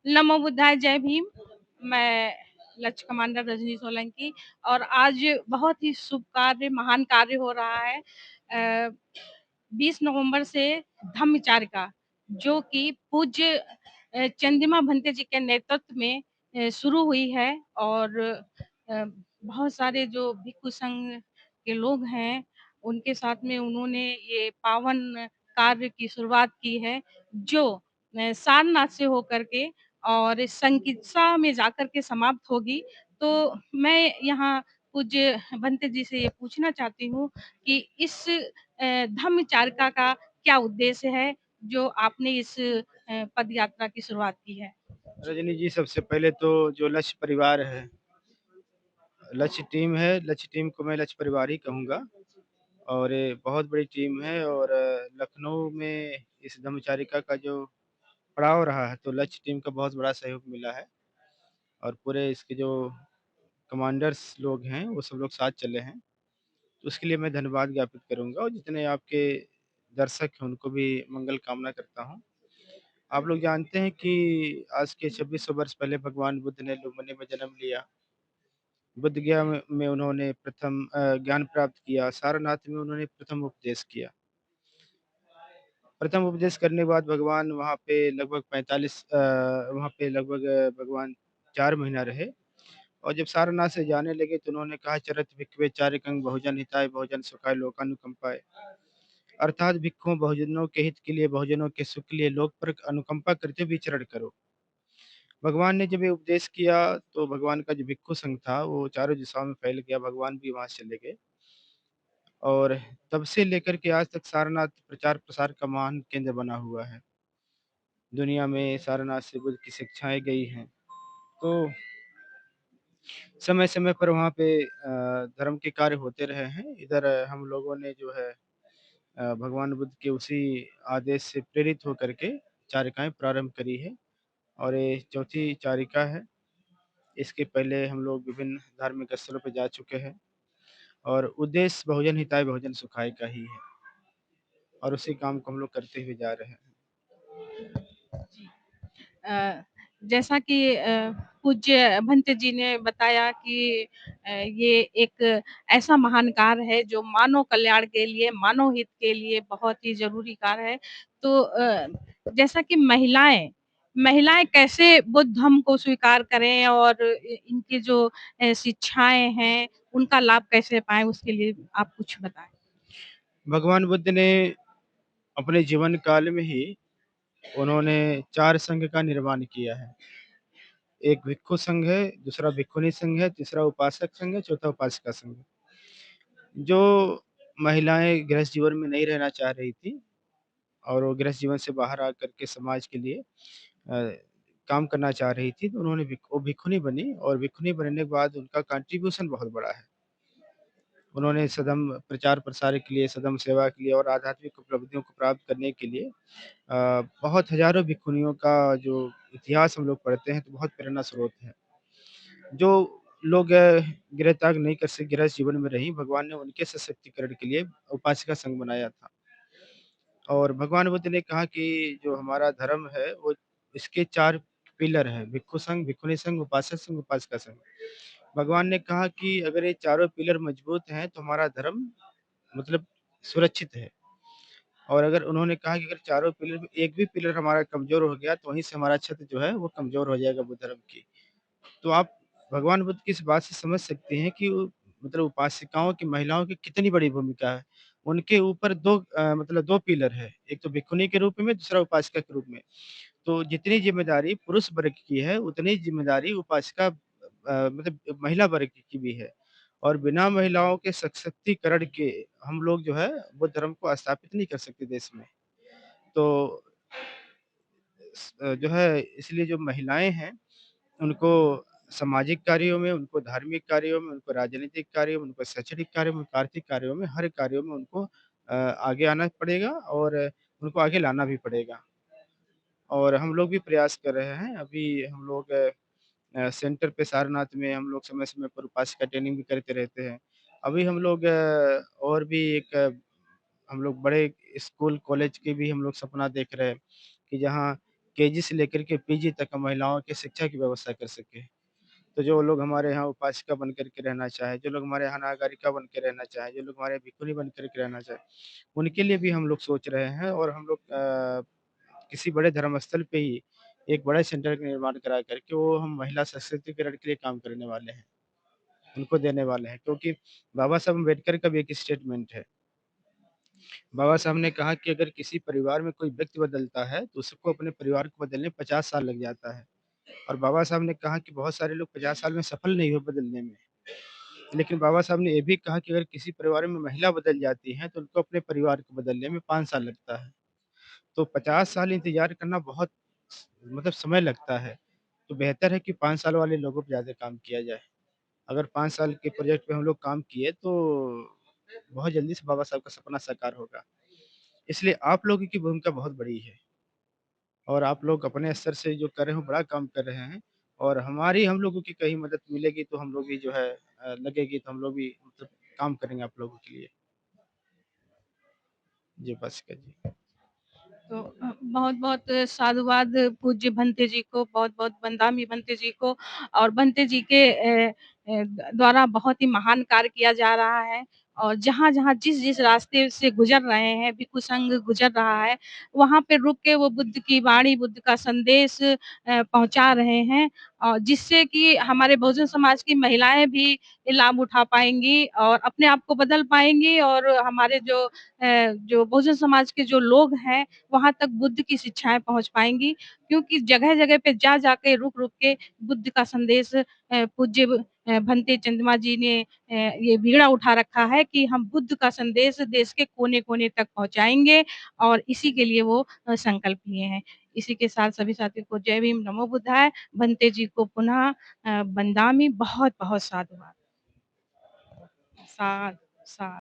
नमो बुद्धाय, जय भीम। मैं लक्ष्य कमांडर रजनी सोलंकी और आज बहुत ही शुभ कार्य, महान कार्य हो रहा है। 20 नवंबर से धम्मचारिका, जो कि पूज्य चंद्रिमा भंते जी के नेतृत्व में शुरू हुई है और बहुत सारे जो भिक्षु संघ के लोग हैं, उनके साथ में उन्होंने ये पावन कार्य की शुरुआत की है, जो सारनाथ से होकर के और संकित्सा में जाकर के समाप्त होगी। तो मैं यहाँ पूज्य भंते जी से ये पूछना चाहती हूँ कि इस धम्मचारिका का क्या उद्देश्य है, जो आपने इस पद यात्रा की शुरुआत की है? रजनी जी, सबसे पहले तो जो लक्ष्य परिवार है, लक्ष्य टीम है, लक्ष्य टीम को मैं लक्ष्य परिवार ही कहूँगा और ये बहुत बड़ी टीम है और लखनऊ में इस धम्मचारिका का जो पड़ाव रहा है, तो लक्ष्य टीम का बहुत बड़ा सहयोग मिला है और पूरे इसके जो कमांडर्स लोग हैं, वो सब लोग साथ चले हैं। तो उसके लिए मैं धन्यवाद ज्ञापित करूँगा और जितने आपके दर्शक हैं, उनको भी मंगल कामना करता हूँ। आप लोग जानते हैं कि आज के 2600 वर्ष पहले भगवान बुद्ध ने लुम्बिनी में जन्म लिया। बुद्ध गया में उन्होंने प्रथम ज्ञान प्राप्त किया, सारनाथ में उन्होंने प्रथम उपदेश किया। प्रथम उपदेश करने के बाद भगवान वहाँ पे लगभग 45 वहाँ पे लगभग भगवान 4 महीना रहे और जब सारनाथ से जाने लगे तो उन्होंने कहा चरत भिक्खवे चारिकं बहुजन हिताय बहुजन सुखाय लोकानुकंपाय। अर्थात भिक्षुओं बहुजनों के हित के लिए, बहुजनों के सुख के लिए लोक पर अनुकंपा करते हुए विचरण करो। भगवान ने जब ये उपदेश किया तो भगवान का जो भिक्षु संघ था वो चारों दिशाओं में फैल गया, भगवान भी वहाँ से चले गए और तब से लेकर के आज तक सारनाथ प्रचार प्रसार का महान केंद्र बना हुआ है। दुनिया में सारनाथ से बुद्ध की शिक्षाएँ गई हैं। तो समय-समय पर वहाँ पे धर्म के कार्य होते रहे हैं। इधर हम लोगों ने जो है भगवान बुद्ध के उसी आदेश से प्रेरित होकर के चारिकाएँ प्रारंभ करी है और ये चौथी चारिका है। इसके पहले हम लोग विभिन्न धार्मिक स्थलों पे जा चुके हैं और उद्देश्य बहुजन हिताय बहुजन सुखाय का ही है और उसी काम को हम लोग करते हुए जा रहे हैं। अ, जैसा कि पूज्य भंते जी ने बताया कि ये एक ऐसा महान कार्य है जो मानव कल्याण के लिए, मानव हित के लिए बहुत ही ज़रूरी कार्य है। तो जैसा कि महिलाएँ महिलाएँ कैसे बुद्ध धम्म को स्वीकार करें और इनकी जो शिक्षाएँ हैं, उनका लाभ कैसे पाएँ, उसके लिए आप कुछ बताएँ? भगवान बुद्ध ने अपने जीवन काल में ही उन्होंने 4 संघ का निर्माण किया है। एक भिक्षु संघ है, दूसरा भिक्षुणी संघ है, तीसरा उपासक संघ है, चौथा उपासिका संघ है। जो महिलाएँ गृहस्थ जीवन में नहीं रहना चाह रही थी और वो गृहस्थ जीवन से बाहर आकर के समाज के लिए काम करना चाह रही थी, तो उन्होंने वो भिक्षुणी बनी और भिक्षुणी बनने के बाद उनका कंट्रीब्यूशन बहुत बड़ा है। उन्होंने सदम प्रचार-प्रसार के लिए, सदम सेवा के लिए और आध्यात्मिक उपलब्धियों को प्राप्त करने के लिए बहुत हज़ारों भिक्षुणियों का जो इतिहास हम लोग पढ़ते हैं, तो बहुत प्रेरणा स्रोत है। जो लोग गृह त्याग नहीं कर सके, गृहस्थ जीवन में रहीं, भगवान ने उनके सशक्तिकरण के लिए उपासिका संघ बनाया था। और भगवान बुद्ध ने कहा कि जो हमारा धर्म है, वो इसके 4 पिलर हैं, भिक्षु संघ, भिक्षुणी संघ, उपासक संघ, उपासिका संघ। भगवान ने कहा कि अगर ये चारों पिलर मजबूत हैं, तो हमारा धर्म मतलब सुरक्षित है और अगर उन्होंने कहा कि अगर चारों पिलर में एक भी पिलर हमारा कमज़ोर हो गया, तो वहीं से हमारा छत्र जो है, वो कमज़ोर हो जाएगा बुद्ध धर्म की। तो आप भगवान बुद्ध की इस बात से समझ सकते हैं कि वो मतलब उपासिकाओं की, महिलाओं की कितनी बड़ी भूमिका है। उनके ऊपर 2 मतलब 2 पिलर है, एक तो भिक्षुणी के रूप में, दूसरा उपासिका के रूप में। तो जितनी ज़िम्मेदारी पुरुष वर्ग की है, उतनी ज़िम्मेदारी उपासिका मतलब महिला वर्ग की भी है और बिना महिलाओं के सशक्तिकरण के हम लोग जो है बुद्ध धर्म को स्थापित नहीं कर सकते देश में। तो जो है इसलिए जो महिलाएँ हैं, उनको सामाजिक कार्यों में, उनको धार्मिक कार्यों में, उनको राजनीतिक कार्यों में, उनको शैक्षणिक कार्यों में, उनको आर्थिक कार्यों में, हर कार्यों में उनको आगे आना पड़ेगा और उनको आगे लाना भी पड़ेगा। और हम लोग भी प्रयास कर रहे हैं। अभी हम लोग सेंटर पे सारनाथ में हम लोग समय-समय पर उपासिका ट्रेनिंग भी करते रहते हैं। अभी हम लोग और भी एक हम लोग बड़े स्कूल, कॉलेज के भी हम लोग सपना देख रहे हैं कि जहाँ केजी से लेकर के पीजी तक का महिलाओं की शिक्षा की व्यवस्था कर सके। तो जो लोग हमारे यहाँ उपासिका बन कर के रहना चाहें, जो लोग हमारे यहाँ नागरिका बन के रहना चाहें, जो लोग हमारे यहाँ भिखुनी बन कर के रहना चाहें, उनके लिए भी हम लोग सोच रहे हैं और हम लोग किसी बड़े धर्मस्थल पे ही एक बड़े सेंटर का निर्माण करा करके वो हम महिला सशक्तिकरण के लिए काम करने वाले हैं, उनको देने वाले हैं। क्योंकि बाबा साहब अम्बेडकर का भी एक स्टेटमेंट है। बाबा साहब ने कहा कि अगर किसी परिवार में कोई व्यक्ति बदलता है, तो उसको अपने परिवार को बदलने में 50 साल लग जाता है। और बाबा साहब ने कहा कि बहुत सारे लोग 50 साल में सफल नहीं हुए बदलने में। लेकिन बाबा साहब ने ये भी कहा कि अगर किसी परिवार में महिला बदल जाती है, तो उनको अपने परिवार को बदलने में 5 साल लगता है। तो 50 साल इंतज़ार करना बहुत मतलब समय लगता है। तो बेहतर है कि 5 साल वाले लोगों पे ज़्यादा काम किया जाए। अगर 5 साल के प्रोजेक्ट पे हम लोग काम किए तो बहुत जल्दी से बाबा साहब का सपना साकार होगा। इसलिए आप लोगों की भूमिका बहुत बड़ी है और आप लोग अपने स्तर से जो कर रहे हो बड़ा काम कर रहे हैं और हमारी हम लोगों की कहीं मदद मिलेगी तो हम लोग भी जो है लगेगी तो हम लोग भी मतलब काम करेंगे आप लोगों के लिए। जी, बस का जी। तो बहुत-बहुत साधुवाद पूज्य भंते जी को, बहुत-बहुत वंदामी भंते जी को और भंते जी के द्वारा बहुत ही महान कार्य किया जा रहा है और जहाँ-जहाँ, जिस-जिस रास्ते से गुज़र रहे हैं, भिक्षु संघ गुज़र रहा है, वहाँ पे रुक के वो बुद्ध की वाणी, बुद्ध का संदेश पहुँचा रहे हैं और जिससे कि हमारे बहुजन समाज की महिलाएँ भी लाभ उठा पाएँगी और अपने आप को बदल पाएँगी और हमारे जो बहुजन समाज के जो लोग हैं, वहाँ तक बुद्ध की शिक्षाएँ पहुँच पाएँगी क्योंकि जगह-जगह पे जा-जा के, रुक-रुक के बुद्ध का संदेश पूज्य भंते चंद्रमा जी ने ये बीड़ा उठा रखा है कि हम बुद्ध का संदेश देश के कोने-कोने तक पहुँचाएँगे और इसी के लिए वो संकल्प लिए हैं। इसी के साथ सभी साथियों को जय भीम, नमो बुद्धाय। भंते जी को पुनः वंदामि बहुत-बहुत साधुवाद। सा सा